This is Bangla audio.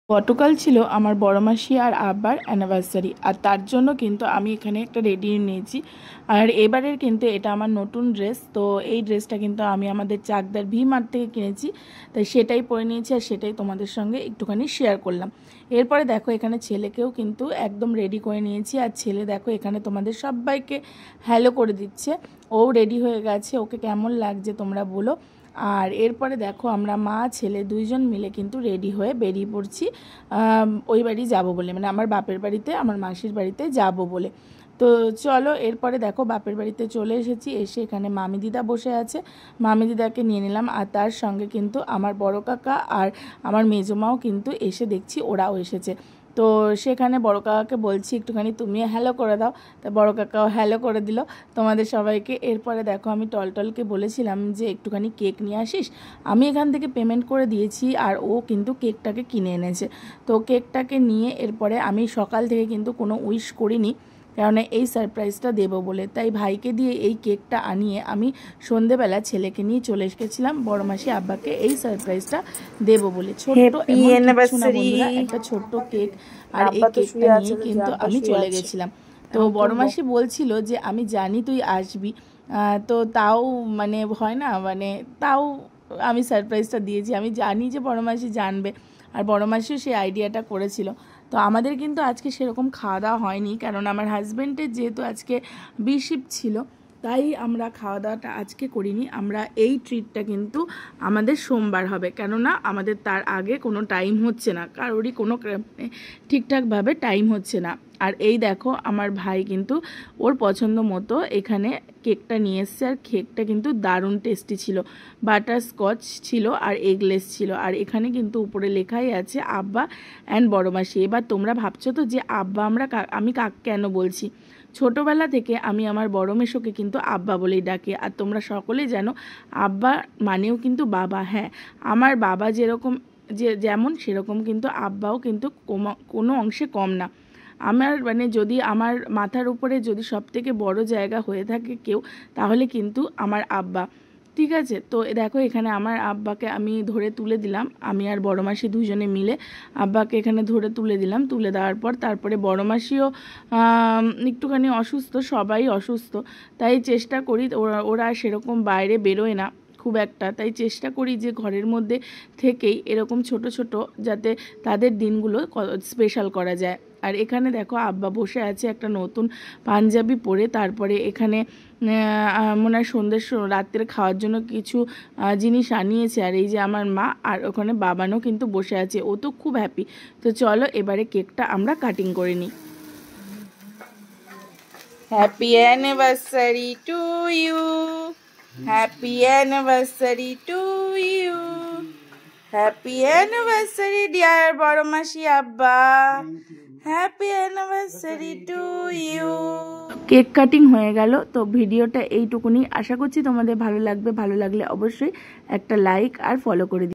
গতকাল ছিল আমার বড় মাসি আর আব্বার অ্যানিভার্সারি, আর তার জন্য কিন্তু আমি এখানে একটা রেডি নিয়েছি। আর এবারের কিন্তু এটা আমার নতুন ড্রেস। তো এই ড্রেসটা কিন্তু আমি আমাদের চাকদার ভি মার্ট থেকে কিনেছি, তাই সেটাই পরে নিয়েছি আর সেটাই তোমাদের সঙ্গে একটুখানি শেয়ার করলাম। এরপরে দেখো এখানে ছেলেকেও কিন্তু একদম রেডি করে নিয়েছি, আর ছেলে দেখো এখানে তোমাদের সবাইকে হ্যালো করে দিচ্ছে। ও রেডি হয়ে গেছে, ওকে কেমন লাগছে তোমরা বলো। আর এরপরে দেখো আমরা মা ছেলে দুইজন মিলে কিন্তু রেডি হয়ে বেরিয়ে পড়ছি ওই বাড়ি যাব বলে, মানে আমার বাপের বাড়িতে, আমার মাসির বাড়িতে যাব বলে। তো চলো, এরপরে দেখো বাপের বাড়িতে চলে এসেছি। এসে এখানে মামি দিদা বসে আছে, মামি দিদাকে নিয়ে নিলাম। আর তার সঙ্গে কিন্তু আমার বড় কাকা আর আমার মেজমাও কিন্তু এসে দেখছি ওরাও এসেছে। তো সেখানে বড় কাকাকে বলছি একটুখানি তুমি হ্যালো করে দাও, তা বড় কাকাও হ্যালো করে দিল তোমাদের সবাইকে। এরপরে দেখো আমি টলটলকে বলেছিলাম যে একটুখানি কেক নিয়ে আসিস, আমি এখান থেকে পেমেন্ট করে দিয়েছি আর ও কিন্তু কেকটাকে কিনে এনেছে। তো কেকটাকে নিয়ে এরপরে আমি সকাল থেকে কিন্তু কোনো উইশ করিনি, কারণ এই সারপ্রাইজটা দেবো বলে। তাই ভাইকে দিয়ে এই কেকটা আনিয়ে আমি সন্ধেবেলা ছেলেকে নিয়ে চলে এসেছিলাম বড় মাসি আব্বাকে এই সারপ্রাইজটা দেবো বলে। ছোট্ট একটা ছোট্ট কেক, আর এই কেকটা নিয়ে কিন্তু আমি চলে গেছিলাম। তো বড় মাসি বলছিল যে আমি জানি তুই আসবি, তো তাও মানে হয় না, মানে তাও আমি সারপ্রাইজটা দিয়েছি। আমি জানি যে বড় মাসি জানবে, আর বড় মাসিও সেই আইডিয়াটা করেছিল। তো আমাদের কিন্তু আজকে সেরকম খাওয়া দাওয়া হয়নি, কারণ আমার হাজব্যান্ডের যেহেতু আজকে বিশিপ ছিল, তাই আমরা খাওয়া দাওয়াটা আজকে করিনি। আমরা এই ট্রিটটা কিন্তু আমাদের সোমবার হবে, কেননা আমাদের তার আগে কোনো টাইম হচ্ছে না, কারোরই কোনো ঠিকঠাকভাবে টাইম হচ্ছে না। আর এই দেখো আমার ভাই কিন্তু ওর পছন্দ মতো এখানে কেকটা নিয়ে এসছে, আর কেকটা কিন্তু দারুণ টেস্টি ছিল। বাটার স্কচ ছিল আর এগলেস ছিল, আর এখানে কিন্তু উপরে লেখাই আছে আব্বা অ্যান্ড বড় মাসি। এবার তোমরা ভাবছো তো যে আব্বা আমি কেন বলছি। ছোটোবেলা থেকে আমি আমার বড় মেশোকে কিন্তু আব্বা বলেই ডাকি, আর তোমরা সকলেই জানো আব্বা মানেও কিন্তু বাবা। হ্যাঁ, আমার বাবা যেমন সেরকম কিন্তু আব্বাও কিন্তু কোনো অংশে কম না। আমার মানে যদি আমার মাথার উপরে যদি সবথেকে বড় জায়গা হয়ে থাকে কেউ, তাহলে কিন্তু আমার আব্বা। ঠিক আছে, তো দেখো এখানে আমার আব্বাকে আমি ধরে তুলে দিলাম, আমি আর বড় মাসি দুজনে মিলে আব্বাকে এখানে ধরে তুলে দিলাম। তুলে দেওয়ার পর তারপরে বড় মাসিও একটুখানি অসুস্থ, সবাই অসুস্থ, তাই চেষ্টা করি ওরা সেরকম বাইরে বেরোয় না খুব একটা, তাই চেষ্টা করি যে ঘরের মধ্যে থেকেই এরকম ছোট ছোট যাতে তাদের দিনগুলো স্পেশাল করা যায়। আর এখানে দেখো আব্বা বসে আছে একটা নতুন পাঞ্জাবি পরে, তারপরে এখানে মনে হয় রাত্রে খাওয়ার জন্য কিছু জিনিস আনিয়েছে। আর এই যে আমার মা আর ওখানে বাবানও কিন্তু বসে আছে, ও তো খুব হ্যাপি। তো চলো এবারে কেকটা আমরা কাটিং করে নিই। Happy anniversary to you, happy anniversary to you, happy anniversary dear বড় মাসি আব্বা, happy anniversary to you. Cake cutting হয়ে গেল। তো ভিডিওটা এইটুকুনি, আশা করছি তোমাদের ভালো লাগবে। ভালো লাগলে অবশ্যই একটা লাইক আর ফলো করে দিও।